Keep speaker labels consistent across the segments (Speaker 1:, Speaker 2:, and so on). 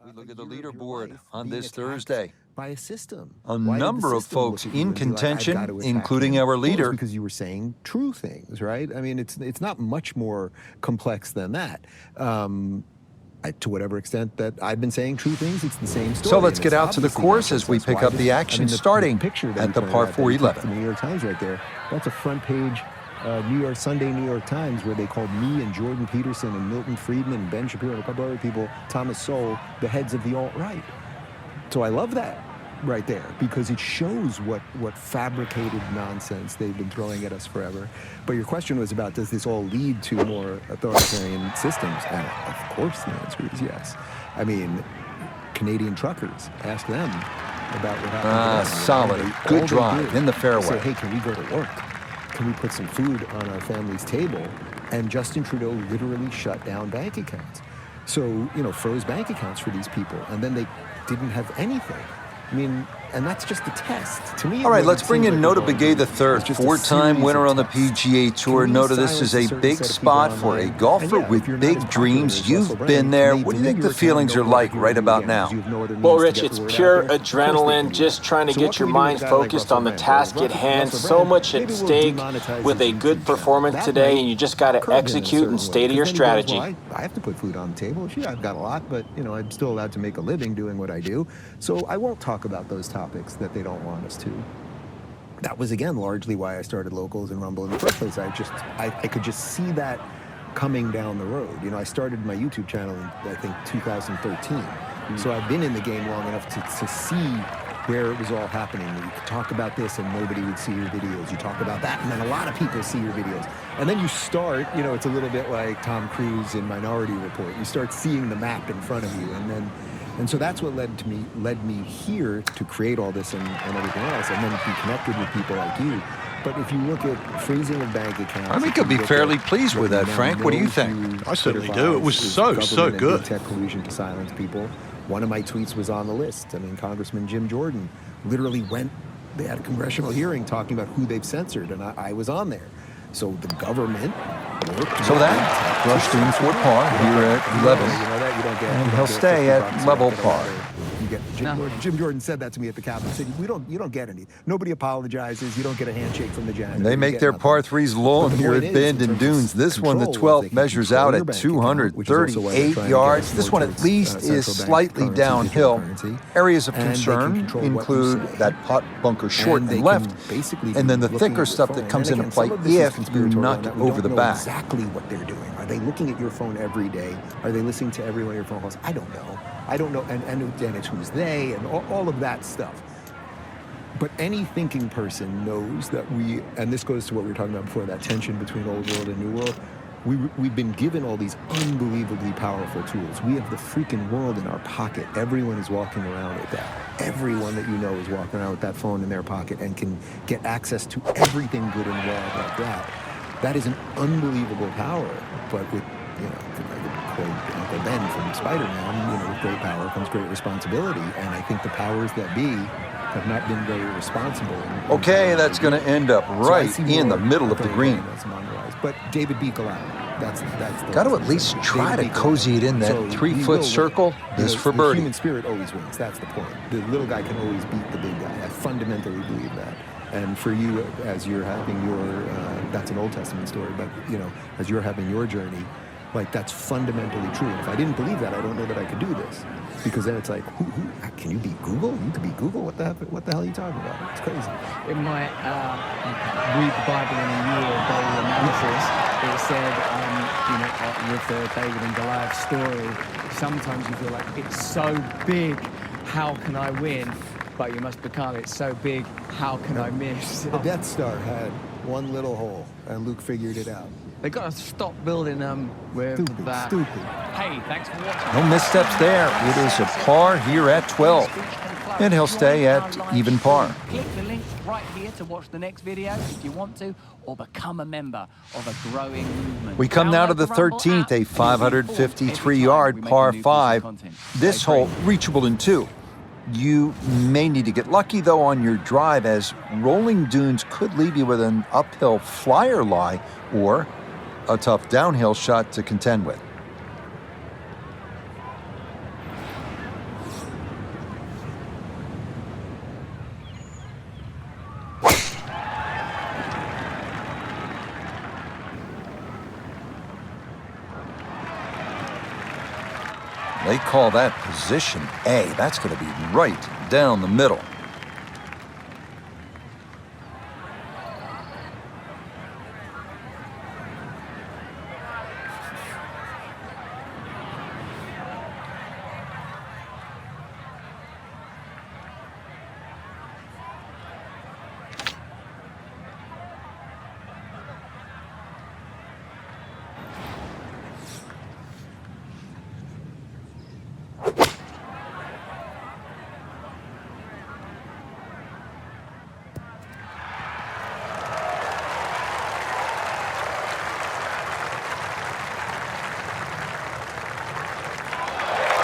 Speaker 1: We look at the leaderboard on this Thursday.
Speaker 2: By a system.
Speaker 1: A number of folks in contention, including our leader.
Speaker 2: Because you were saying true things, right? I mean, it's not much more complex than that. To whatever extent that I've been saying true things, it's the same story.
Speaker 1: So let's get out to the course as we pick up the action, starting at the par 411.
Speaker 2: The New York Times right there. That's a front page Sunday New York Times, where they called me and Jordan Peterson and Milton Friedman and Ben Shapiro and a couple other people, Thomas Sowell, the heads of the alt-right. So I love that right there, because it shows what fabricated nonsense they've been throwing at us forever. But your question was about, does this all lead to more authoritarian systems? And of course the answer is yes. I mean, Canadian truckers, ask them about what happened.
Speaker 1: Solid, good drive in the fairway.
Speaker 2: Say, hey, can we go to work? Can we put some food on our family's table? And Justin Trudeau literally shut down bank accounts. So, froze bank accounts for these people. And then they didn't have anything. I mean, and that's just a test. To me,
Speaker 1: all right, let's bring in Nota Begay III, four-time winner on the PGA Tour. Nota, this is a big spot for a golfer with big dreams. You've been there. What do you think the feelings are like right about now?
Speaker 3: Well, Rich, it's pure adrenaline, just trying to get your mind focused on the task at hand. So much at stake with a good performance today, and you just got to execute and stay to your strategy.
Speaker 2: I have to put food on the table. Sure, I've got a lot, but, I'm still allowed to make a living doing what I do. So I won't talk about those topics that they don't want us to. That was, again, largely why I started Locals and Rumble in the first place. I could just see that coming down the road. I started my YouTube channel in, I think, 2013. So I've been in the game long enough to see where it was all happening. You could talk about this and nobody would see your videos. You talk about that and then a lot of people see your videos. And then you start, it's a little bit like Tom Cruise in Minority Report. You start seeing the map in front of you, and so that's what led me here to create all this and everything else, and then be connected with people like you. But if you look at freezing of bank accounts,
Speaker 1: I think you'll be fairly pleased with that, Frank. What do you think?
Speaker 4: I certainly do. It was so good.
Speaker 2: Tech collusion to silence people. One of my tweets was on the list. I mean, Congressman Jim Jordan literally they had a congressional hearing talking about who they've censored, and I was on there. So the government worked.
Speaker 1: So that rushed in for par here at 11. And he'll stay at level par.
Speaker 2: Jim Jordan said that to me at the Capitol. He said, you don't get any. Nobody apologizes. You don't get a handshake from the janitor.
Speaker 1: They make their par threes long here at Bend and Dunes. This one, the 12th, measures out at 238 yards. This one, at least, is slightly downhill. Areas of concern include that pot bunker short and left, and then the thicker stuff that comes into play if you nut over the back.
Speaker 2: Exactly what they're doing. Are they looking at your phone every day? Are they listening to every one of your phone calls? I don't know. And it's who's they and all of that stuff. But any thinking person knows that and this goes to what we were talking about before, that tension between old world and new world. We've been given all these unbelievably powerful tools. We have the freaking world in our pocket. Everyone is walking around with that. Everyone that you know is walking around with that phone in their pocket and can get access to everything good and well like that. That is an unbelievable power, but with, I could quote Uncle Ben from Spider-Man, with great power comes great responsibility, and I think the powers that be have not been very responsible.
Speaker 1: Okay, that's going to end up right in the middle of the green.
Speaker 2: But David Beacle, that's
Speaker 1: got to at least try to cozy it in that 3-foot circle. This for birdie.
Speaker 2: The human spirit always wins. That's the point. The little guy can always beat the big guy. I fundamentally believe that. And for you, as you're having your, that's an Old Testament story, but, as you're having your journey, that's fundamentally true. And if I didn't believe that, I don't know that I could do this. Because then it's like, who can you beat Google? You could beat Google? What the hell are you talking about? It's crazy.
Speaker 5: In my read the Bible in a year daily analysis, it said, with the David and Goliath story, sometimes you feel like it's so big, how can I win? But you must become, it's so big, how can I miss?
Speaker 2: The Death Star had one little hole, and Luke figured it out.
Speaker 5: They got to stop building them with that.
Speaker 2: Stupid.
Speaker 5: Hey, thanks for watching.
Speaker 1: No missteps there. It is a par here at 12. And he'll stay at even par.
Speaker 6: Click the link right here to watch the next video if you want to, or become a member of a growing movement.
Speaker 1: We come now to the 13th, a 553-yard par 5. This hole reachable in 2. You may need to get lucky, though, on your drive, as rolling dunes could leave you with an uphill flyer lie or a tough downhill shot to contend with. They call that position A. That's going to be right down the middle.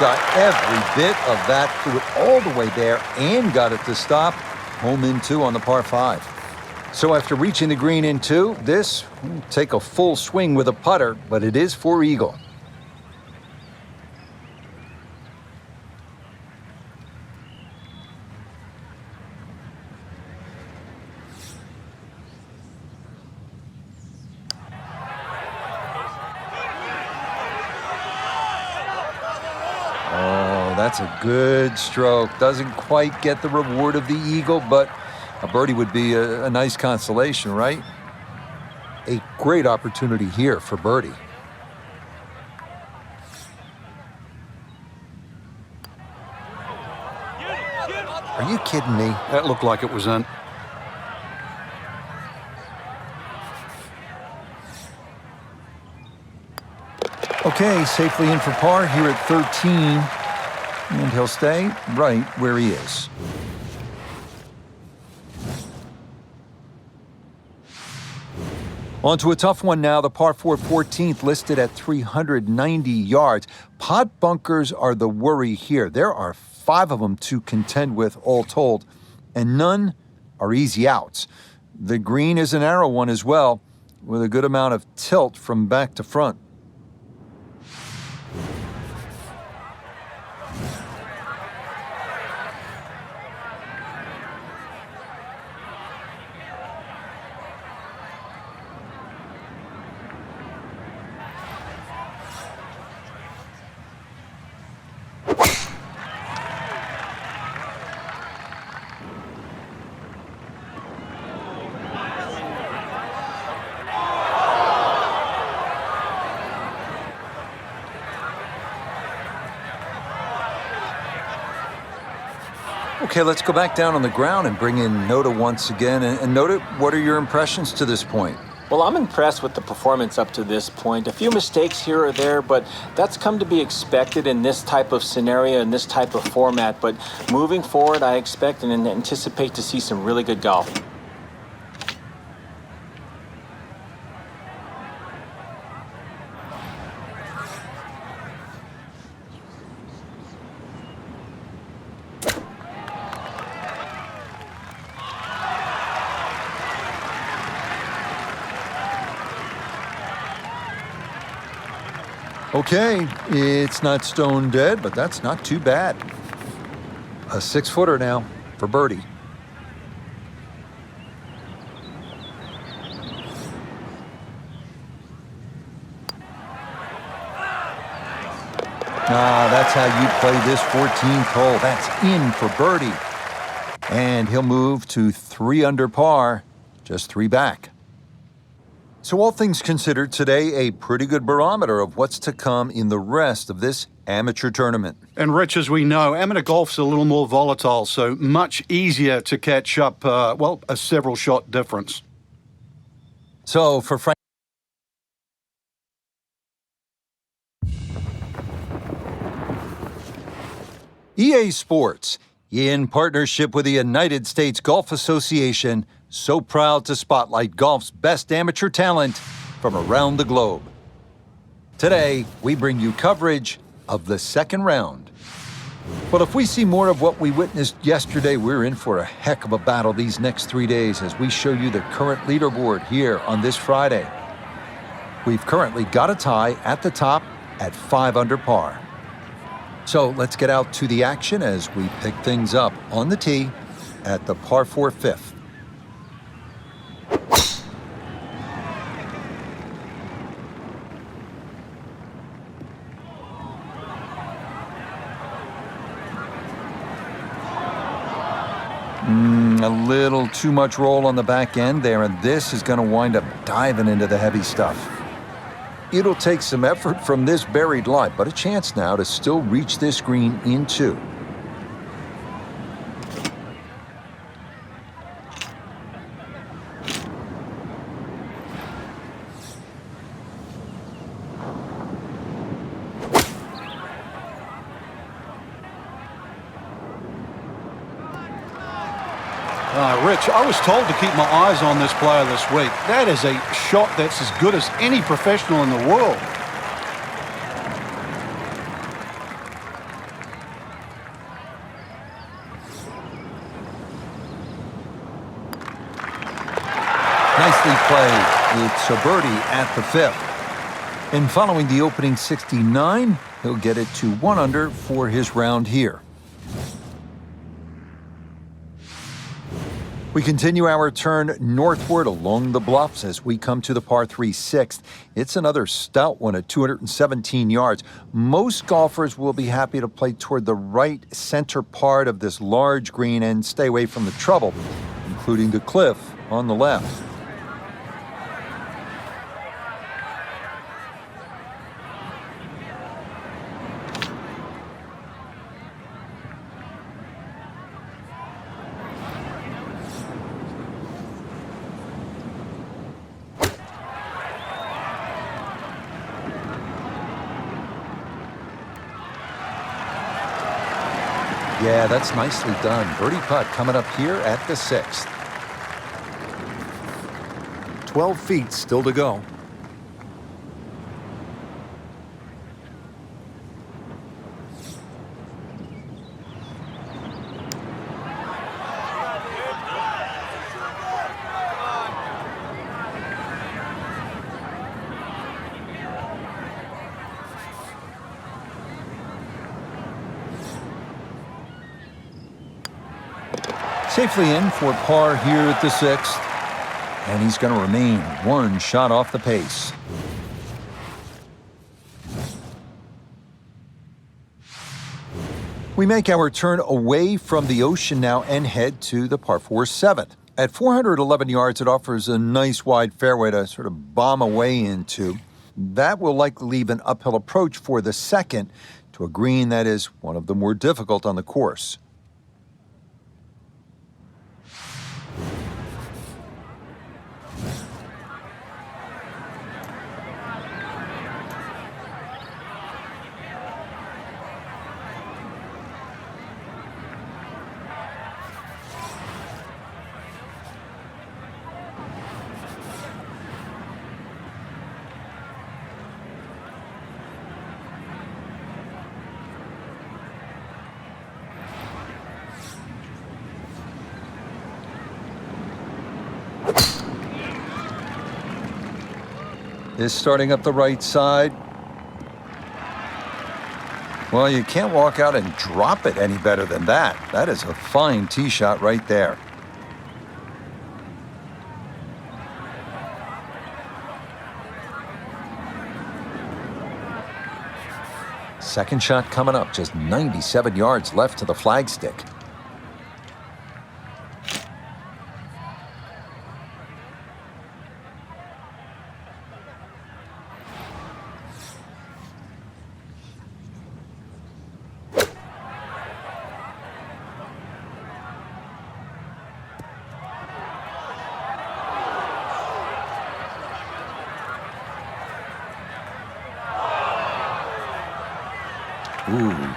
Speaker 1: Got every bit of that, threw it all the way there, and got it to stop. Home in 2 on the par 5. So after reaching the green in 2, this will take a full swing with a putter, but it is for eagle. That's a good stroke. Doesn't quite get the reward of the eagle, but a birdie would be a nice consolation, right? A great opportunity here for birdie. Are you kidding me?
Speaker 4: That looked like it was in.
Speaker 1: Okay, safely in for par here at 13. And he'll stay right where he is. On to a tough one now, the par 4 14th listed at 390 yards. Pot bunkers are the worry here. There are 5 of them to contend with all told, and none are easy outs. The green is a narrow one as well, with a good amount of tilt from back to front. Okay, let's go back down on the ground and bring in Noda once again. And Noda, what are your impressions to this point?
Speaker 3: Well, I'm impressed with the performance up to this point. A few mistakes here or there, but that's come to be expected in this type of scenario, in this type of format. But moving forward, I expect and anticipate to see some really good golf.
Speaker 1: Okay, it's not stone dead, but that's not too bad. A 6-footer now for birdie. That's how you play this 14th hole. That's in for birdie. And he'll move to 3 under par, just 3 back. So all things considered, today a pretty good barometer of what's to come in the rest of this amateur tournament.
Speaker 4: And Rich, as we know, amateur golf's a little more volatile, so much easier to catch up, a several shot difference.
Speaker 1: So for Frank, EA Sports, in partnership with the United States Golf Association, so proud to spotlight golf's best amateur talent from around the globe. Today, we bring you coverage of the second round. But if we see more of what we witnessed yesterday, we're in for a heck of a battle these next 3 days as we show you the current leaderboard here on this Friday. We've currently got a tie at the top at 5 under par. So let's get out to the action as we pick things up on the tee at the par 4 5th. A little too much roll on the back end there, and this is going to wind up diving into the heavy stuff. It'll take some effort from this buried lie, but a chance now to still reach this green in two.
Speaker 4: Rich, I was told to keep my eyes on this player this week. That is a shot that's as good as any professional in the world.
Speaker 1: Nicely played. It's a birdie at the fifth. And following the opening 69, he'll get it to 1 under for his round here. We continue our turn northward along the bluffs as we come to the par 3 sixth. It's another stout one at 217 yards. Most golfers will be happy to play toward the right center part of this large green and stay away from the trouble, including the cliff on the left. Yeah, that's nicely done. Birdie putt coming up here at the sixth. 12 feet still to go. Safely in for par here at the sixth. And he's going to remain one shot off the pace. We make our turn away from the ocean now and head to the par 4 seventh. At 411 yards, it offers a nice wide fairway to sort of bomb away into. That will likely leave an uphill approach for the second to a green that is one of the more difficult on the course. Is starting up the right side. Well, you can't walk out and drop it any better than that. That is a fine tee shot right there. Second shot coming up, just 97 yards left to the flagstick. Ooh.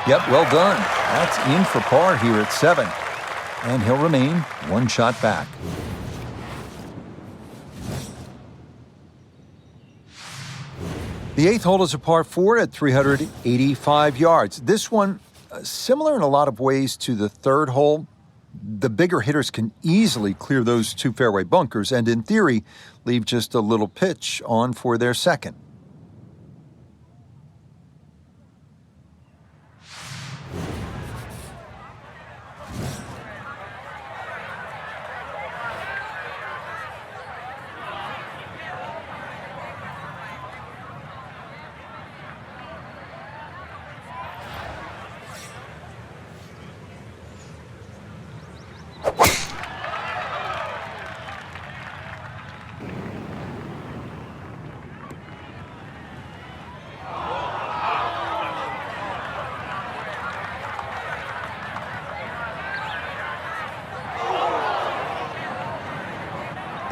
Speaker 1: Yep, well done. That's in for par here at 7. And he'll remain one shot back. The 8th hole is a par 4 at 385 yards. This one, similar in a lot of ways to the 3rd hole. The bigger hitters can easily clear those 2 fairway bunkers and, in theory, leave just a little pitch on for their 2nd.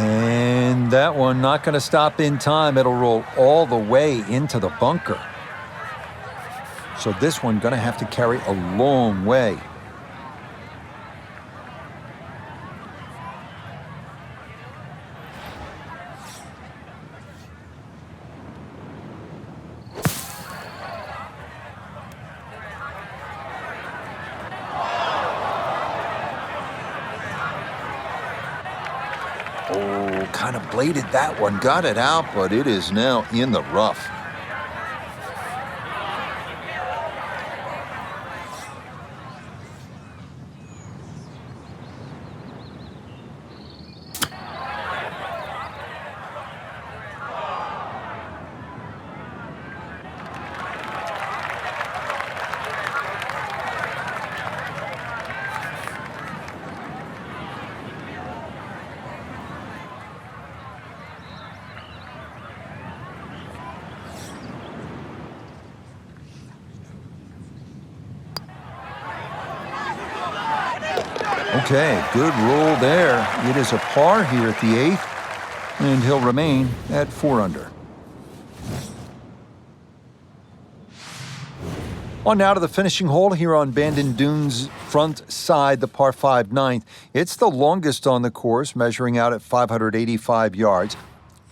Speaker 1: And that one not going to stop in time. It'll roll all the way into the bunker. So this one going to have to carry a long way. Oh, kind of bladed that one. Got it out, but it is now in the rough. Okay, good roll there. It is a par here at the 8th, and he'll remain at 4 under. On now to the finishing hole here on Bandon Dunes' front side, the par 5 9th. It's the longest on the course, measuring out at 585 yards.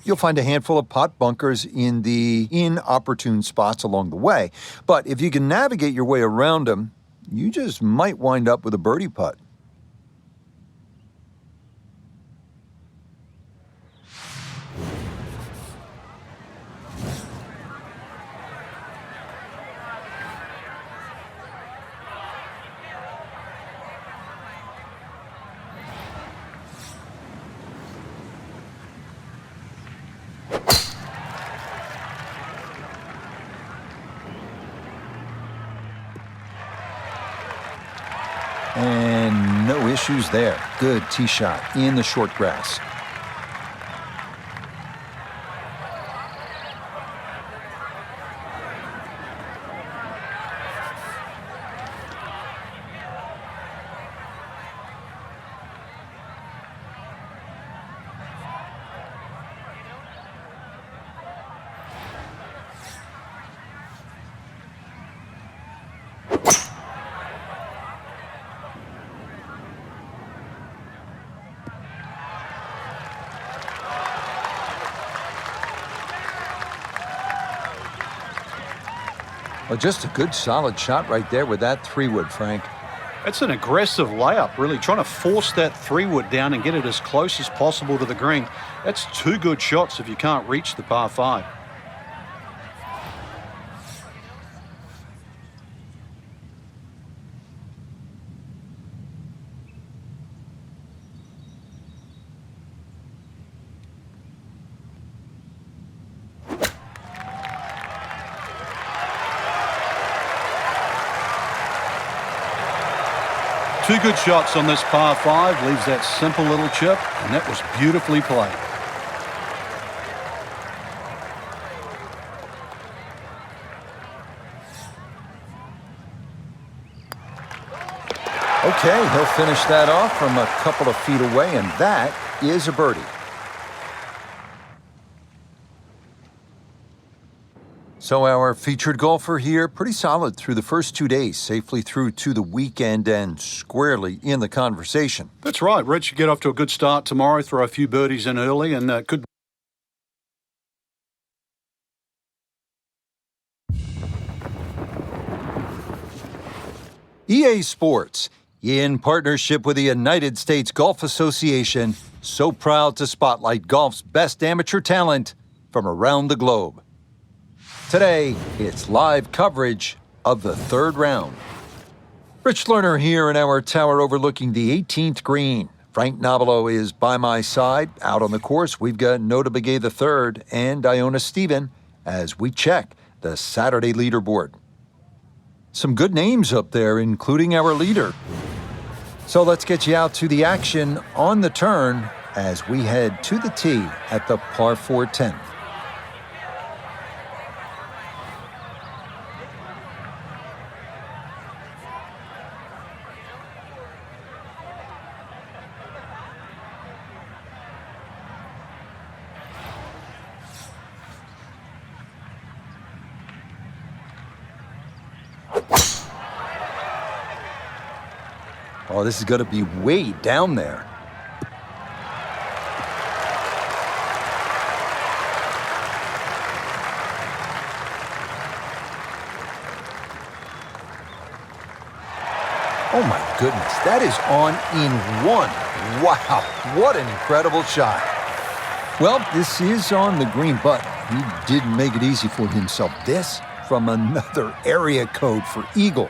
Speaker 1: You'll find a handful of pot bunkers in the inopportune spots along the way. But if you can navigate your way around them, you just might wind up with a birdie putt. And no issues there. Good tee shot in the short grass. Well, just a good solid shot right there with that 3-wood, Frank.
Speaker 4: It's an aggressive layup, really, trying to force that 3-wood down and get it as close as possible to the green. That's 2 good shots if you can't reach the par 5. Two good shots on this par 5, leaves that simple little chip, and that was beautifully played.
Speaker 1: Okay, he'll finish that off from a couple of feet away, and that is a birdie. So our featured golfer here, pretty solid through the first 2 days, safely through to the weekend and squarely in the conversation.
Speaker 4: That's right. Rich should get off to a good start tomorrow, throw a few birdies in early, and could.
Speaker 1: EA Sports, in partnership with the United States Golf Association, so proud to spotlight golf's best amateur talent from around the globe. Today, it's live coverage of the third round. Rich Lerner here in our tower overlooking the 18th green. Frank Nobilo is by my side. Out on the course, we've got Nota Begay III and Iona Stephen as we check the Saturday leaderboard. Some good names up there, including our leader. So let's get you out to the action on the turn as we head to the tee at the par 4 10th. Oh, this is going to be way down there. Oh my goodness, that is on in one. Wow, what an incredible shot. Well, this is on the green, but he didn't make it easy for himself. This from another area code for eagle.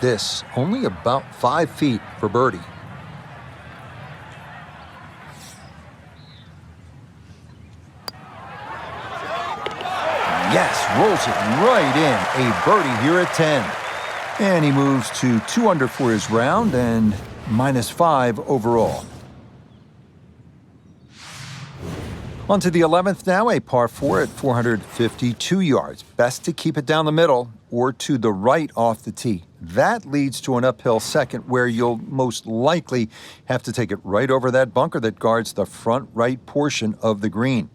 Speaker 1: This only about 5 feet for birdie. Yes, rolls it right in. A birdie here at 10. And he moves to 2 under for his round and -5 overall. On to the 11th now, a par 4 at 452 yards. Best to keep it down the middle or to the right off the tee. That leads to an uphill second where you'll most likely have to take it right over that bunker that guards the front right portion of the green.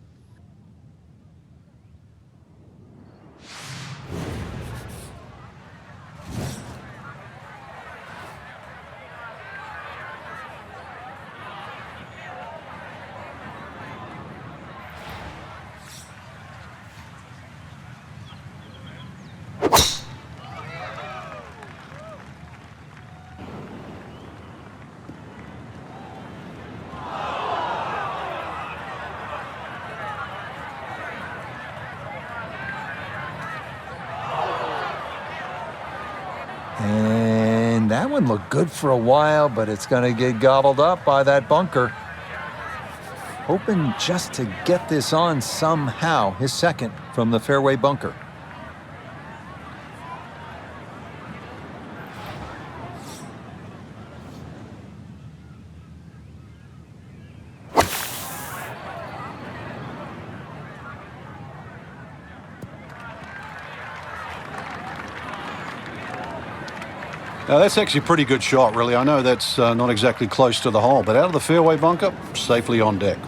Speaker 1: And that one looked good for a while, but it's going to get gobbled up by that bunker. Hoping just to get this on somehow, his second from the fairway bunker.
Speaker 4: Now, that's actually a pretty good shot, really. I know that's not exactly close to the hole, but out of the fairway bunker, safely on deck.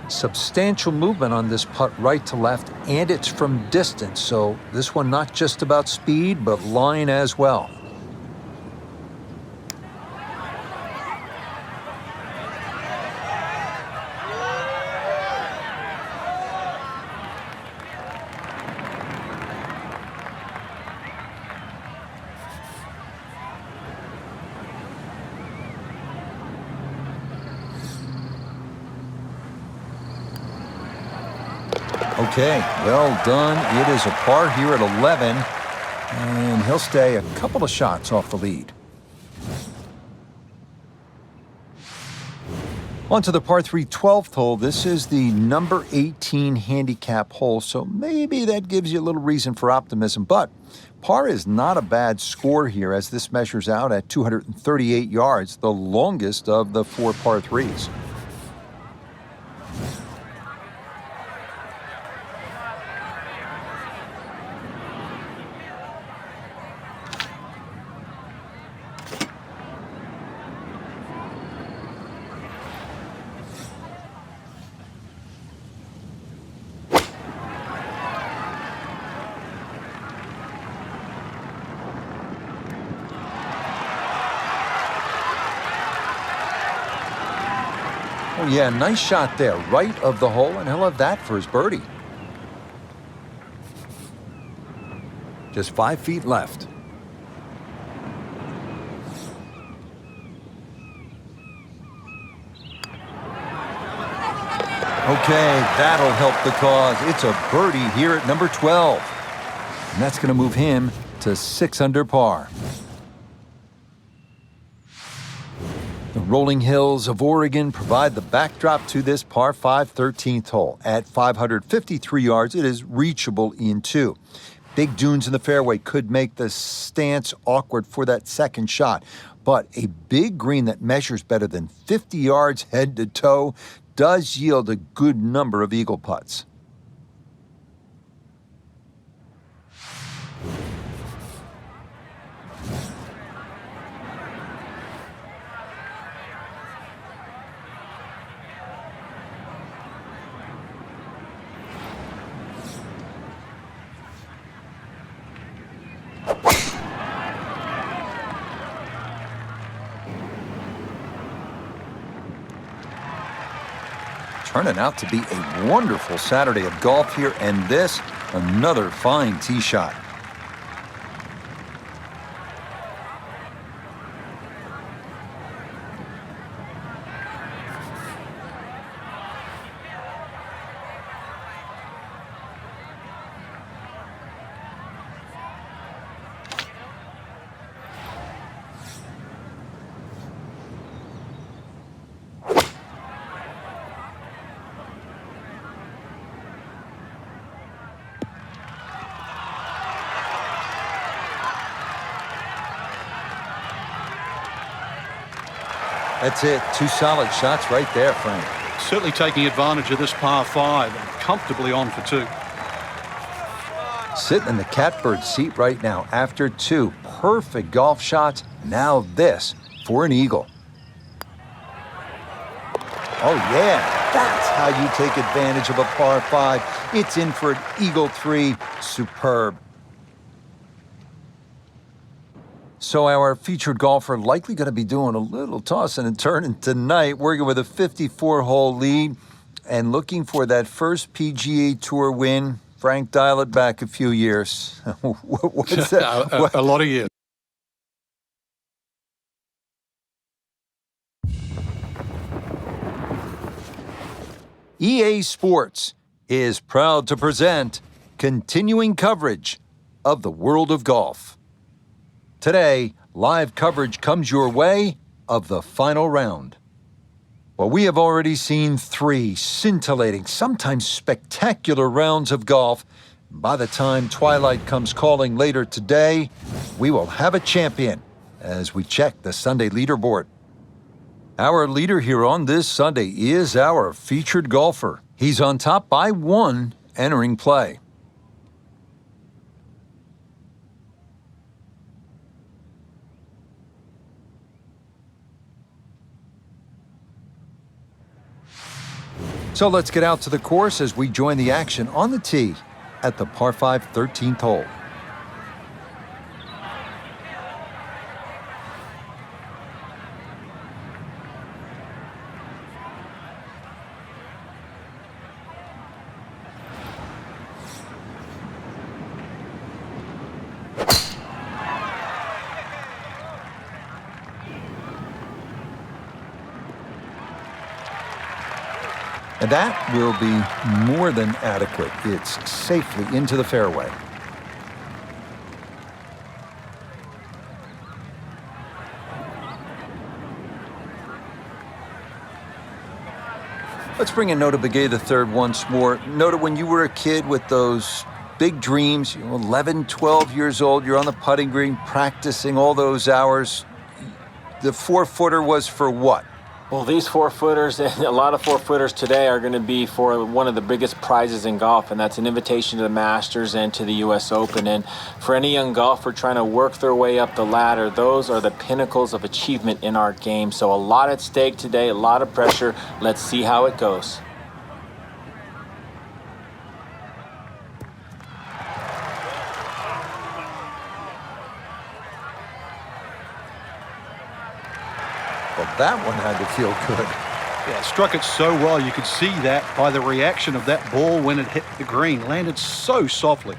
Speaker 1: Substantial movement on this putt right to left, and it's from distance, so this one not just about speed, but line as well. Okay, well done. It is a par here at 11, and he'll stay a couple of shots off the lead. On to the par 3 12th hole. This is the number 18 handicap hole, so maybe that gives you a little reason for optimism. But par is not a bad score here as this measures out at 238 yards, the longest of the 4 par 3s. Oh, yeah, nice shot there, right of the hole, and he'll have that for his birdie. Just 5 feet left. Okay, that'll help the cause. It's a birdie here at number 12. And that's going to move him to 6 under par. The rolling hills of Oregon provide the backdrop to this par 5 13th hole. At 553 yards, it is reachable in 2. Big dunes in the fairway could make the stance awkward for that second shot, but a big green that measures better than 50 yards head to toe does yield a good number of eagle putts. Turning out to be a wonderful Saturday of golf here, and this, another fine tee shot. That's it. 2 solid shots right there, Frank.
Speaker 4: Certainly taking advantage of this par 5 and comfortably on for 2.
Speaker 1: Sitting in the catbird seat right now after 2 perfect golf shots. Now this for an eagle. Oh, yeah. That's how you take advantage of a par 5. It's in for an eagle 3. Superb. So our featured golfer likely going to be doing a little tossing and turning tonight, working with a 54-hole lead and looking for that first PGA Tour win. Frank, dial it back a few years. What's that?
Speaker 4: A lot of years.
Speaker 1: EA Sports is proud to present continuing coverage of the world of golf. Today, live coverage comes your way of the final round. Well, we have already seen 3 scintillating, sometimes spectacular rounds of golf. By the time twilight comes calling later today, we will have a champion as we check the Sunday leaderboard. Our leader here on this Sunday is our featured golfer. He's on top by 1 entering play. So let's get out to the course as we join the action on the tee at the par 5 13th hole. And that will be more than adequate. It's safely into the fairway. Let's bring in Nota Begay III once more. Nota, when you were a kid with those big dreams, 11, 12 years old, you're on the putting green practicing all those hours. The 4-footer was for what?
Speaker 3: Well, these 4-footers, and a lot of 4-footers today, are going to be for one of the biggest prizes in golf, and that's an invitation to the Masters and to the U.S. Open. And for any young golfer trying to work their way up the ladder, those are the pinnacles of achievement in our game. So a lot at stake today, a lot of pressure. Let's see how it goes.
Speaker 1: Well, that one had to feel good.
Speaker 4: Yeah, struck it so well. You could see that by the reaction of that ball when it hit the green. Landed so softly.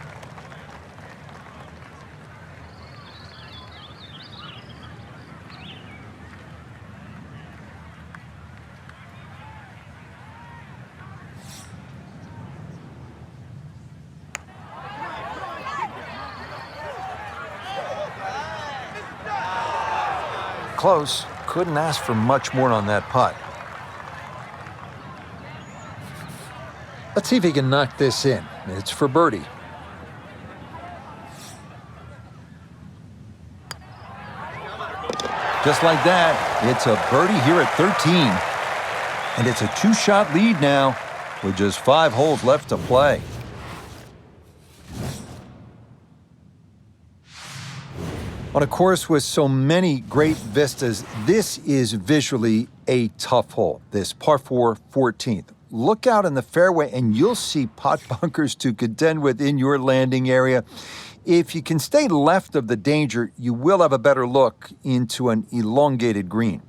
Speaker 1: Close. Couldn't ask for much more on that putt. Let's see if he can knock this in. It's for birdie. Just like that, it's a birdie here at 13. And it's a 2-shot lead now with just 5 holes left to play. On a course with so many great vistas, this is visually a tough hole, this par 4 14th. Look out in the fairway and you'll see pot bunkers to contend with in your landing area. If you can stay left of the danger, you will have a better look into an elongated green.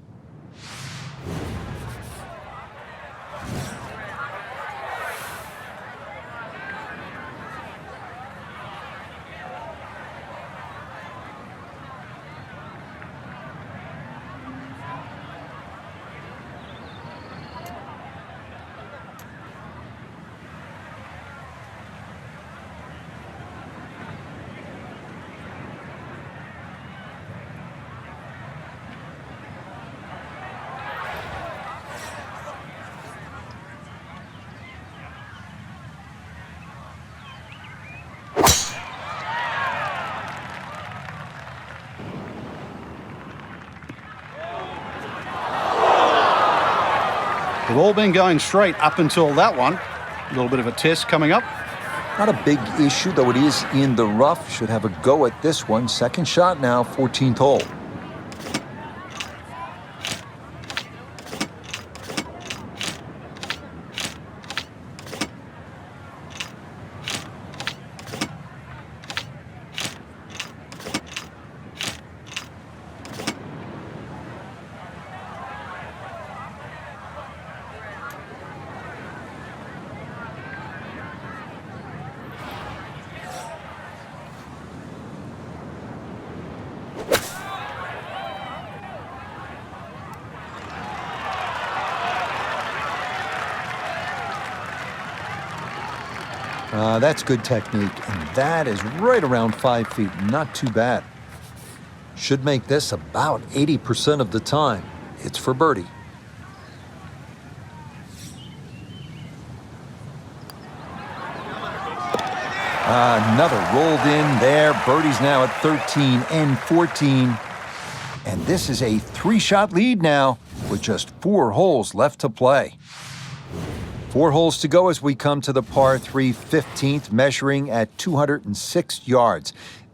Speaker 4: They've all been going straight up until that one. A little bit of a test coming up.
Speaker 1: Not a big issue, though it is in the rough. Should have a go at this one. Second shot now, 14th hole. That's good technique, and that is right around 5 feet. Not too bad. Should make this about 80% of the time. It's for birdie. Another rolled in there. Birdie's now at 13 and 14. And this is a 3-shot lead now with just 4 holes left to play. 4 holes to go as we come to the par 3 15th, measuring at 206 yards.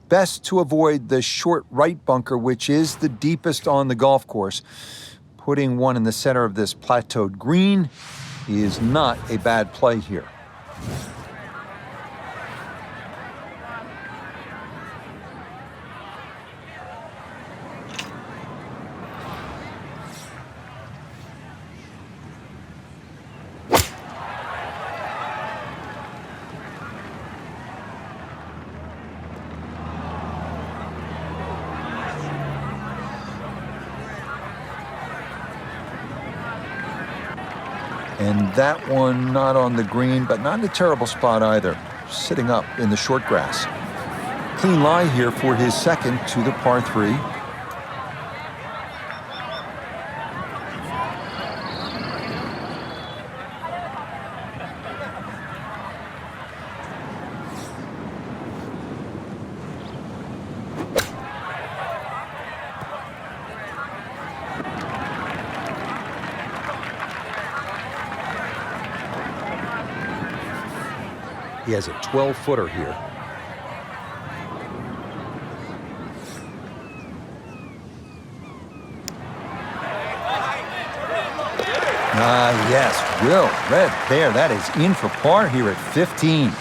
Speaker 1: Best to avoid the short right bunker, which is the deepest on the golf course. Putting one in the center of this plateaued green is not a bad play here. And that one not on the green, but not in a terrible spot either. Sitting up in the short grass. Clean lie here for his second to the par 3. He has a 12-footer here. Yes, Will, red there. That is in for par here at 15.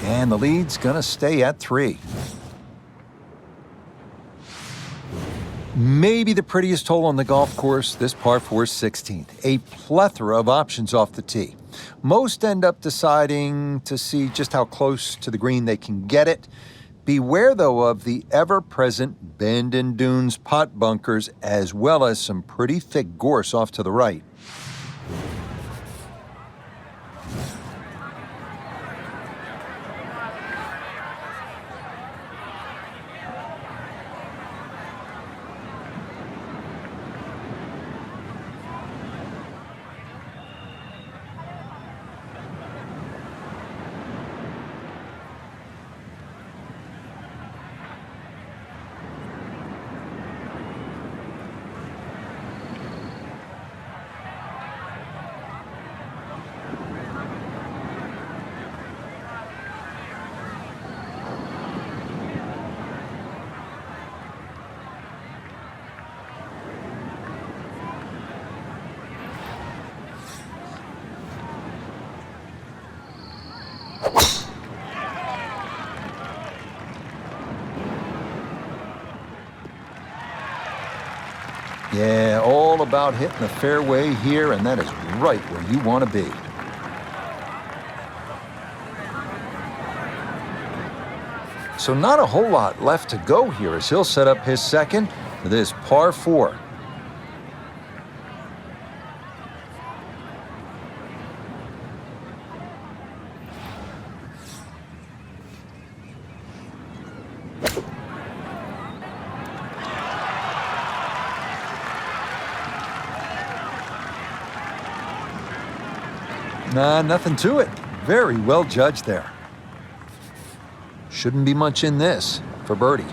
Speaker 1: And the lead's going to stay at 3. Maybe the prettiest hole on the golf course, this par 4 16th. A plethora of options off the tee. Most end up deciding to see just how close to the green they can get it. Beware, though, of the ever-present bend and dunes pot bunkers, as well as some pretty thick gorse off to the right. Yeah, all about hitting the fairway here, and that is right where you want to be. So not a whole lot left to go here as he'll set up his second for this par 4. Nah, nothing to it. Very well judged there. Shouldn't be much in this for birdie.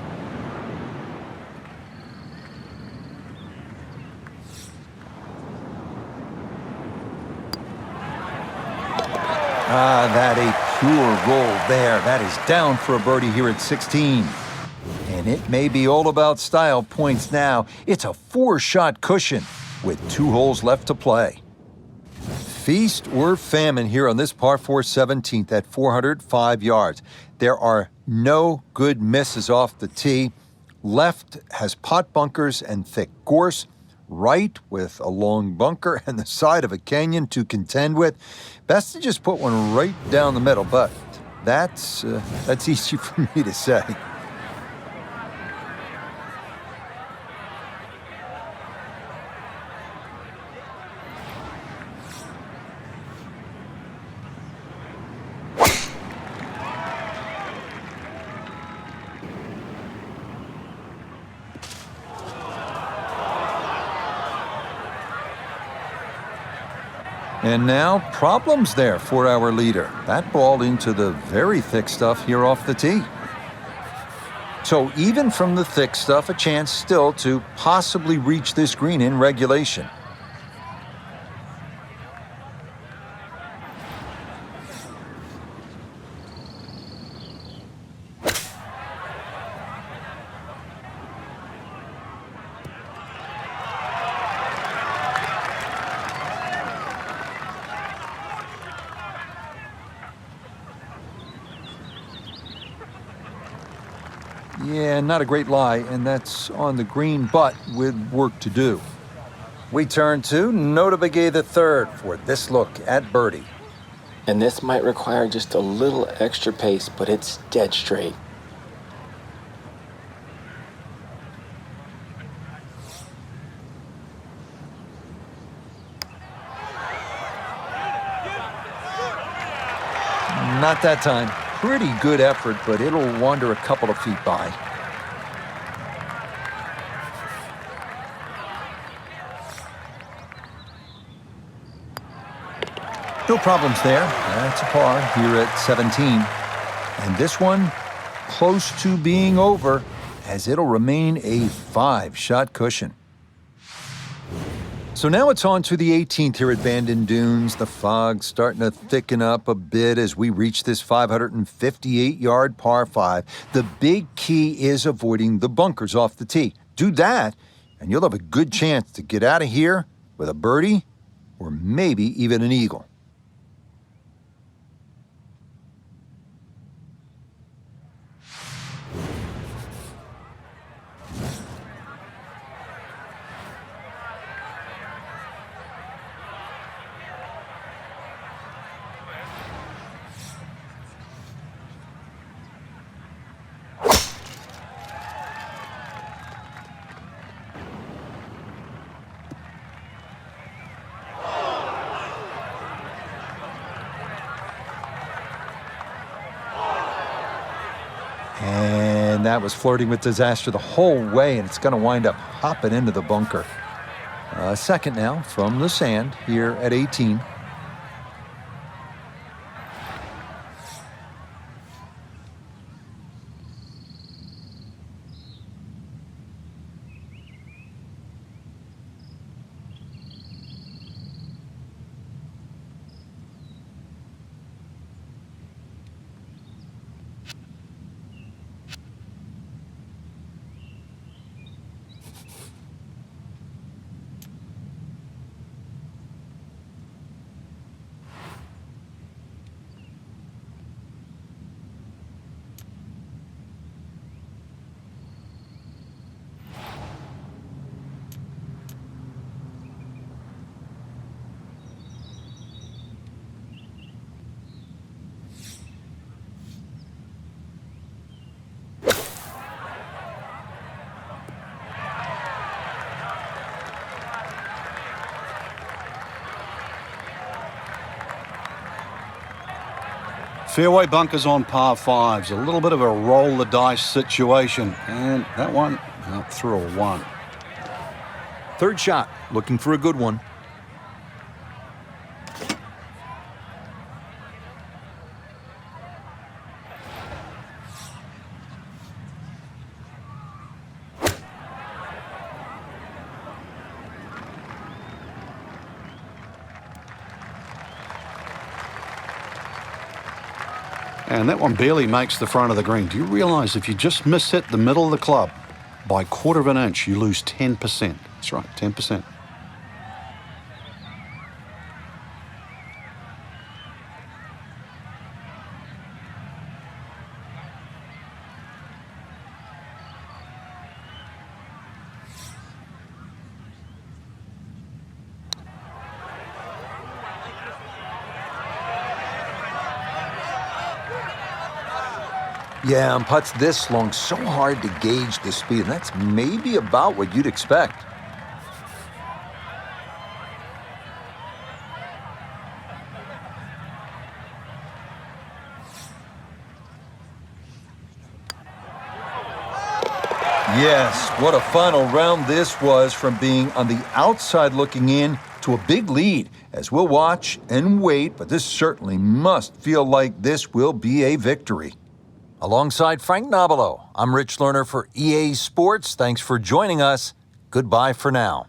Speaker 1: That a pure roll there. That is down for a birdie here at 16. And it may be all about style points now. It's a 4-shot cushion with 2 holes left to play. Feast or famine here on this par 4 17th at 405 yards. There are no good misses off the tee. Left has pot bunkers and thick gorse. Right with a long bunker and the side of a canyon to contend with. Best to just put one right down the middle, but that's easy for me to say. And now, problems there for our leader. That ball into the very thick stuff here off the tee. So even from the thick stuff, a chance still to possibly reach this green in regulation. Yeah, not a great lie, and that's on the green, but with work to do. We turn to Notabege III for this look at birdie.
Speaker 3: And this might require just a little extra pace, but it's dead straight.
Speaker 1: Not that time. Pretty good effort, but it'll wander a couple of feet by. No problems there. That's a par here at 17. And this one close to being over, as it'll remain a 5-shot cushion. So now it's on to the 18th here at Bandon Dunes. The fog's starting to thicken up a bit as we reach this 558-yard par 5. The big key is avoiding the bunkers off the tee. Do that, and you'll have a good chance to get out of here with a birdie or maybe even an eagle. And that was flirting with disaster the whole way, and it's going to wind up hopping into the bunker. Second now from the sand here at 18.
Speaker 4: Fairway bunkers on par 5s. A little bit of a roll the dice situation. And that one out through a 1.
Speaker 1: Third shot, looking for a good one.
Speaker 4: And that one barely makes the front of the green. Do you realize if you just miss hit the middle of the club by 1/4 of an inch, you lose 10%? That's right, 10%.
Speaker 1: Yeah, on putts this long, so hard to gauge the speed, and that's maybe about what you'd expect. Yes, what a final round this was, from being on the outside looking in to a big lead, as we'll watch and wait, but this certainly must feel like this will be a victory. Alongside Frank Nobilo, I'm Rich Lerner for EA Sports. Thanks for joining us. Goodbye for now.